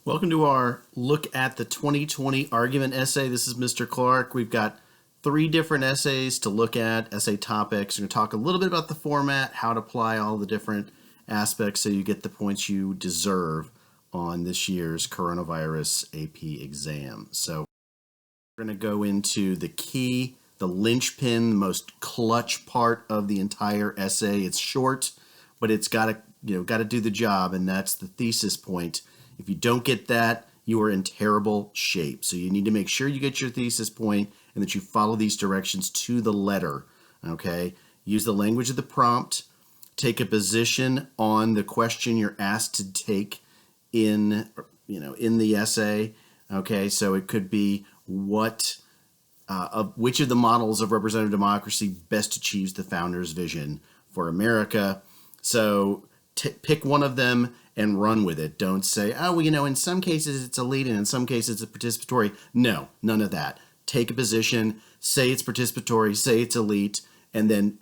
Welcome to our look at the 2020 argument essay. This is Mr. Clark. We've got three different essays to look at, essay topics. We're going to talk a little bit about the format, how to apply all the different aspects so you get the points you deserve on this year's coronavirus AP exam. So we're going to go into the key, the linchpin, the most clutch part of the entire essay. It's short, but it's got to do the job, and that's the thesis point. If you don't get that, you are in terrible shape. So you need to make sure you get your thesis point and that you follow these directions to the letter. Okay? Use the language of the prompt. Take a position on the question you're asked to take in the essay. Okay? So it could be which of the models of representative democracy best achieves the founder's vision for America. So pick one of them and run with it. Don't say, oh, well, in some cases it's elite and in some cases it's participatory. No, none of that. Take a position, say it's participatory, say it's elite, and then,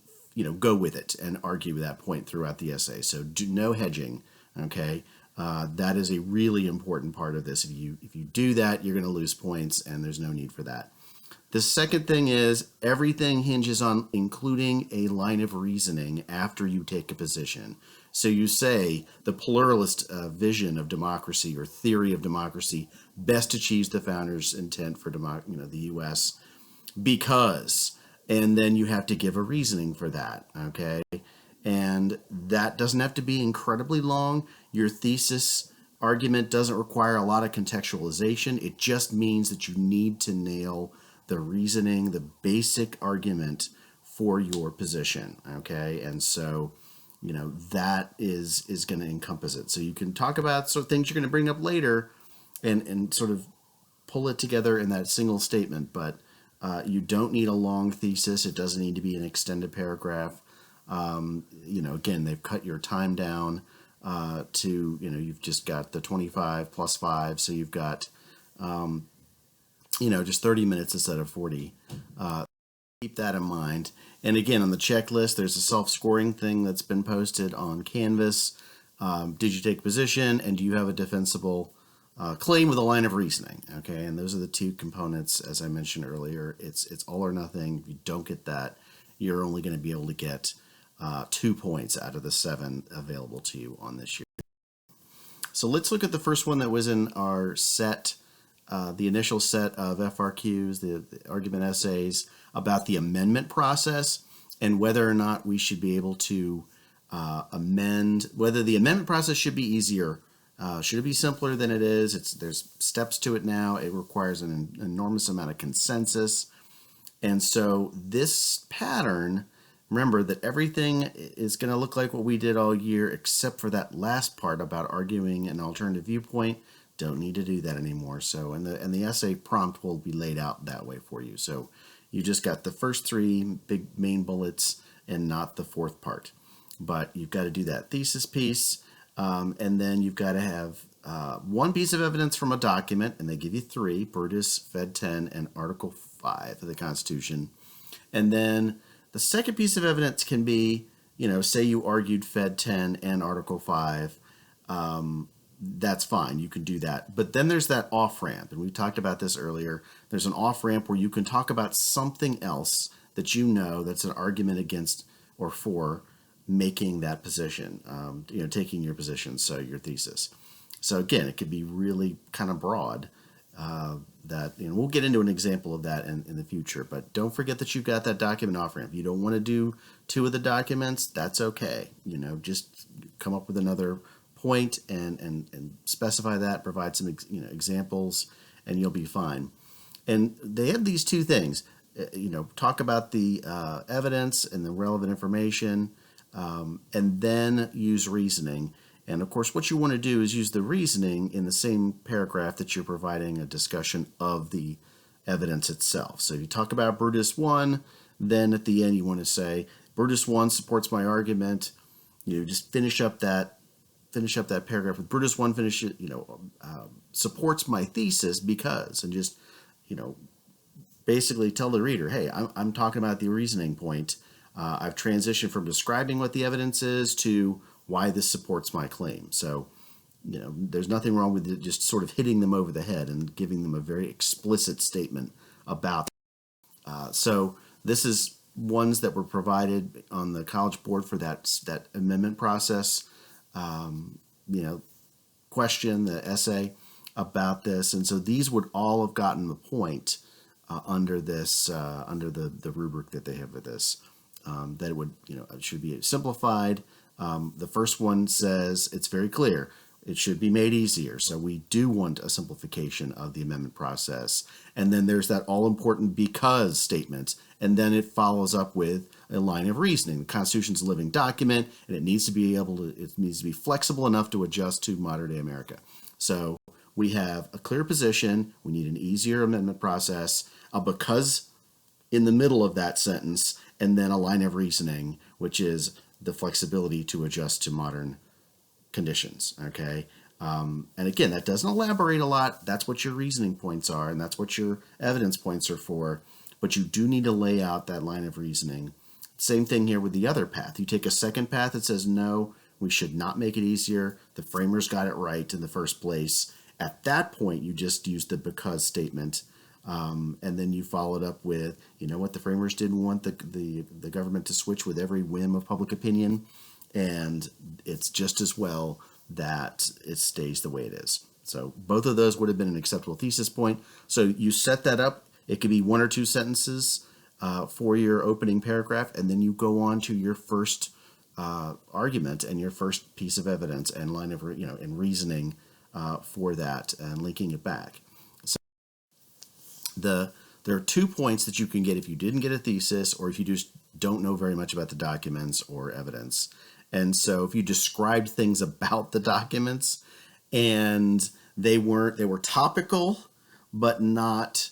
go with it and argue that point throughout the essay. So no hedging, okay? That is a really important part of this. If you do that, you're going to lose points, and there's no need for that. The second thing is everything hinges on including a line of reasoning after you take a position. So you say the pluralist vision of democracy or theory of democracy best achieves the founder's intent for the U.S. because, and then you have to give a reasoning for that, okay? And that doesn't have to be incredibly long. Your thesis argument doesn't require a lot of contextualization. It just means that you need to nail the reasoning, the basic argument for your position, okay? And so, that is going to encompass it. So you can talk about things you're going to bring up later and sort of pull it together in that single statement, but you don't need a long thesis. It doesn't need to be an extended paragraph. Again, they've cut your time down to, you've just got the 25 plus 5, so you've got just 30 minutes instead of 40. Keep that in mind. And again, on the checklist, there's a self-scoring thing that's been posted on Canvas. Did you take a position, and do you have a defensible claim with a line of reasoning? Okay, and those are the two components, as I mentioned earlier. It's all or nothing. If you don't get that, you're only going to be able to get 2 points out of the 7 available to you on this year. So let's look at the first one that was in our set. The initial set of FRQs, the argument essays, about the amendment process and whether or not we should be able to amend, whether the amendment process should be easier. Should it be simpler than it is? There's steps to it now. It requires an enormous amount of consensus. And so this pattern, remember that everything is going to look like what we did all year except for that last part about arguing an alternative viewpoint. Don't need to do that anymore. So, and the essay prompt will be laid out that way for you. So you just got the first 3 big main bullets and not the fourth part. But you've got to do that thesis piece, and then you've got to have one piece of evidence from a document, and they give you 3, Brutus, Fed 10, and Article 5 of the Constitution. And then the second piece of evidence can be, say you argued Fed 10 and Article 5, that's fine. You can do that. But then there's that off-ramp, and we talked about this earlier. There's an off-ramp where you can talk about something else that that's an argument against or for making that position, taking your position, so your thesis. So again, it could be really kind of broad. We'll get into an example of that in the future, but don't forget that you've got that document off-ramp. You don't want to do 2 of the documents, that's okay. Just come up with another point and specify that, provide some examples, and you'll be fine. And they have these 2 things, talk about the evidence and the relevant information, and then use reasoning. And of course, what you want to do is use the reasoning in the same paragraph that you're providing a discussion of the evidence itself. So you talk about Brutus 1, then at the end you want to say, Brutus 1 supports my argument. Just finish up that paragraph with Brutus 1 supports my thesis because, and just, basically tell the reader, hey, I'm talking about the reasoning point. I've transitioned from describing what the evidence is to why this supports my claim. So there's nothing wrong with it just sort of hitting them over the head and giving them a very explicit statement about. So this is ones that were provided on the College Board for that amendment process. You know, question, the essay about this, and so these would all have gotten the point under this under the rubric that they have with this. That it would it should be simplified. The first one says it's very clear. It should be made easier. So we do want a simplification of the amendment process. And then there's that all-important because statement. And then it follows up with a line of reasoning. The Constitution's a living document, and it needs to be flexible enough to adjust to modern day America. So we have a clear position. We need an easier amendment process. Because in the middle of that sentence, and then a line of reasoning, which is the flexibility to adjust to modern conditions. Okay. And again, that doesn't elaborate a lot. That's what your reasoning points are, and that's what your evidence points are for. But you do need to lay out that line of reasoning. Same thing here with the other path. You take a second path that says, no, we should not make it easier. The framers got it right in the first place. At that point, you just use the because statement. And then you follow it up with, what, the framers didn't want the government to switch with every whim of public opinion. And it's just as well that it stays the way it is. So both of those would have been an acceptable thesis point. So you set that up. It could be one or two sentences for your opening paragraph, and then you go on to your first argument and your first piece of evidence and line of and reasoning for that and linking it back. So there are 2 points that you can get if you didn't get a thesis or if you just don't know very much about the documents or evidence. And so if you described things about the documents and they were topical, but not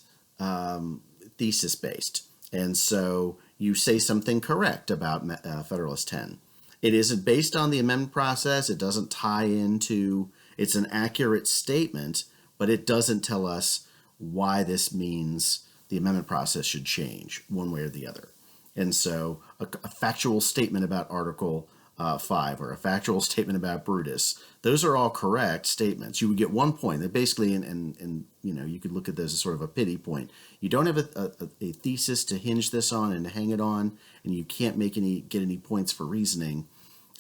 thesis based. And so you say something correct about Federalist 10. It isn't based on the amendment process. It doesn't tie into, it's an accurate statement, but it doesn't tell us why this means the amendment process should change one way or the other. And so a factual statement about Article 5 or a factual statement about Brutus, those are all correct statements. You would get 1 point. That basically, and you could look at this as sort of a pity point. You don't have a thesis to hinge this on and to hang it on, and you can't get any points for reasoning.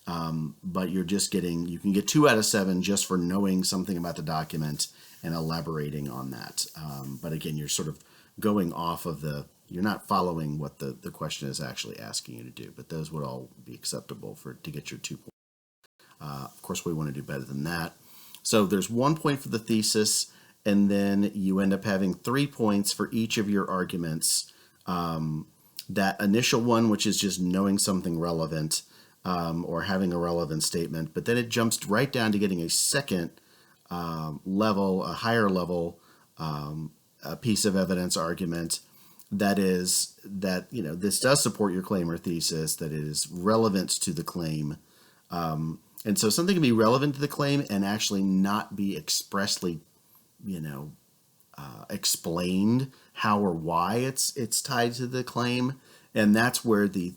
But you can get 2 out of 7 just for knowing something about the document and elaborating on that. But again, you're sort of going off of you're not following what the question is actually asking you to do, but those would all be acceptable to get your 2 points. Of course, we want to do better than that. So there's 1 point for the thesis, and then you end up having 3 points for each of your arguments. That initial one, which is just knowing something relevant or having a relevant statement, but then it jumps right down to getting a second level, a higher level a piece of evidence argument that is that this does support your claim or thesis, that it is relevant to the claim. And so something can be relevant to the claim and actually not be expressly explained how or why it's tied to the claim. And that's where the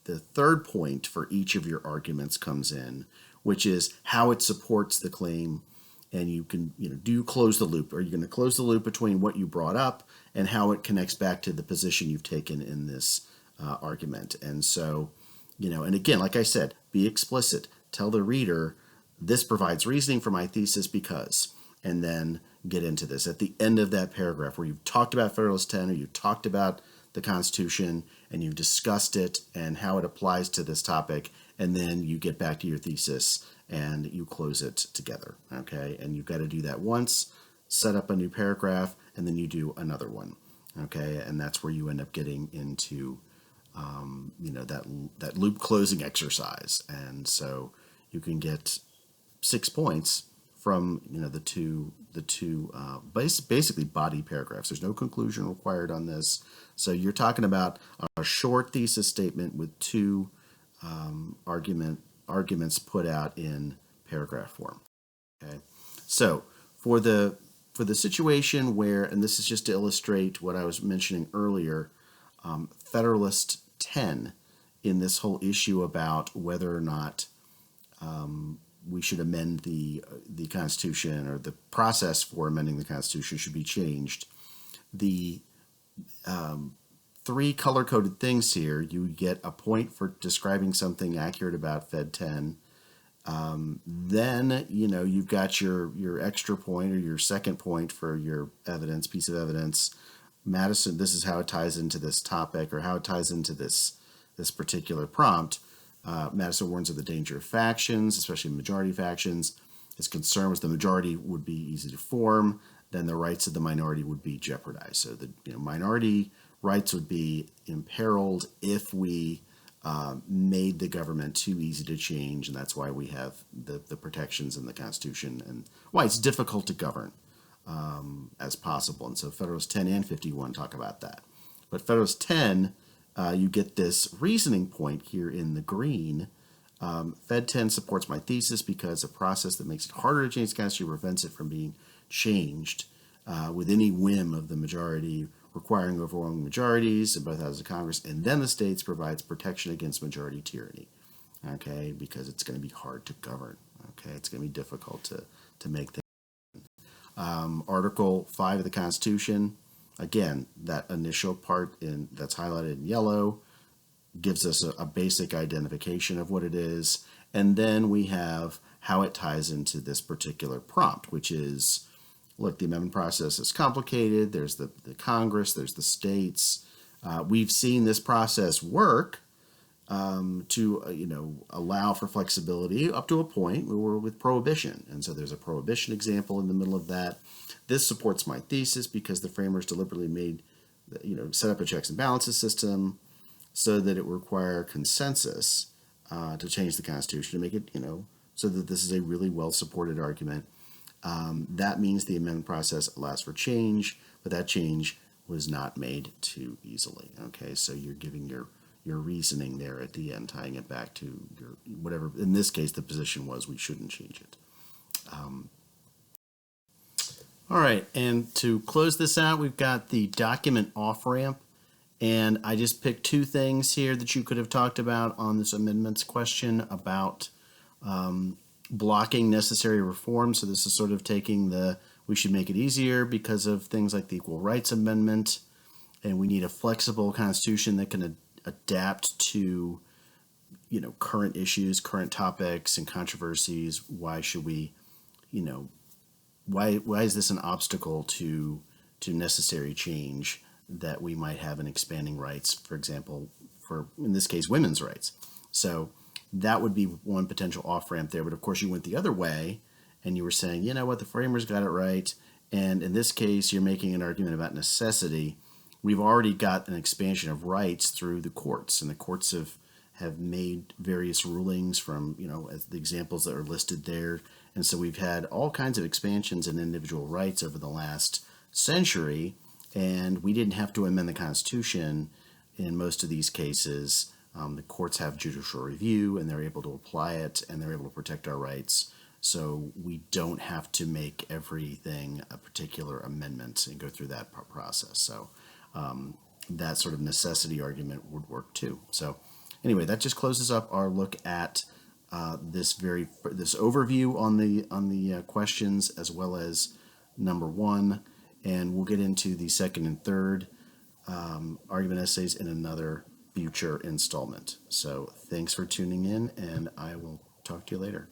third point for each of your arguments comes in, which is how it supports the claim. And you can, do you close the loop? Are you going to close the loop between what you brought up and how it connects back to the position you've taken in this argument? And so, and again, like I said, be explicit. Tell the reader, this provides reasoning for my thesis because, and then get into this. At the end of that paragraph where you've talked about Federalist 10 or you've talked about the Constitution and you've discussed it and how it applies to this topic, and then you get back to your thesis and you close it together, okay? And you've got to do that once, set up a new paragraph, and then you do another one, okay? And that's where you end up getting into, that loop closing exercise. And so you can get 6 points from, the two basically body paragraphs. There's no conclusion required on this. So you're talking about a short thesis statement with 2 arguments put out in paragraph form. Okay, so for the situation where, and this is just to illustrate what I was mentioning earlier, Federalist 10 in this whole issue about whether or not we should amend the Constitution, or the process for amending the Constitution should be changed. The three color-coded things here, you get a point for describing something accurate about Fed 10. Then, you've got your extra point, or your second point for your piece of evidence. Madison, this is how it ties into this topic, or how it ties into this particular prompt. Madison warns of the danger of factions, especially majority factions. His concern was the majority would be easy to form, then the rights of the minority would be jeopardized. So the minority rights would be imperiled if we made the government too easy to change, and that's why we have the protections in the Constitution, and why it's difficult to govern as possible. And so Federalist 10 and 51 talk about that. But Federalist 10, you get this reasoning point here in the green. Fed 10 supports my thesis because a process that makes it harder to change the Constitution prevents it from being changed with any whim of the majority, requiring overwhelming majorities in both houses of Congress, and then the states provides protection against majority tyranny, okay, because it's going to be hard to govern, okay, it's going to be difficult to make things. Article 5 of the Constitution, again, that initial part that's highlighted in yellow gives us a basic identification of what it is, and then we have how it ties into this particular prompt, which is, look, the amendment process is complicated. There's the Congress, there's the states. We've seen this process work to allow for flexibility up to a point where we're with prohibition. And so there's a prohibition example in the middle of that. This supports my thesis because the framers deliberately made, set up a checks and balances system so that it would require consensus to change the Constitution, to make it, so that this is a really well-supported argument. That means the amendment process allows for change, but that change was not made too easily. Okay, so you're giving your reasoning there at the end, tying it back to your whatever. In this case, the position was we shouldn't change it. All right, and to close this out, we've got the document off-ramp, and I just picked two things here that you could have talked about on this amendments question about blocking necessary reform. So this is sort of taking we should make it easier because of things like the Equal Rights Amendment, and we need a flexible Constitution that can adapt to current issues, current topics, and controversies. Why should we, why is this an obstacle to necessary change that we might have in expanding rights, for example, for, in this case, women's rights? So that would be one potential off-ramp there. But of course, you went the other way, and you were saying, the framers got it right. And in this case, you're making an argument about necessity. We've already got an expansion of rights through the courts, and the courts have made various rulings from, as the examples that are listed there. And so we've had all kinds of expansions in individual rights over the last century, and we didn't have to amend the Constitution in most of these cases. The courts have judicial review, and they're able to apply it, and they're able to protect our rights. So we don't have to make everything a particular amendment and go through that process. So that sort of necessity argument would work too. So anyway, that just closes up our look at this overview on the questions, as well as number one, and we'll get into the second and third argument essays in another future installment. So thanks for tuning in, and I will talk to you later.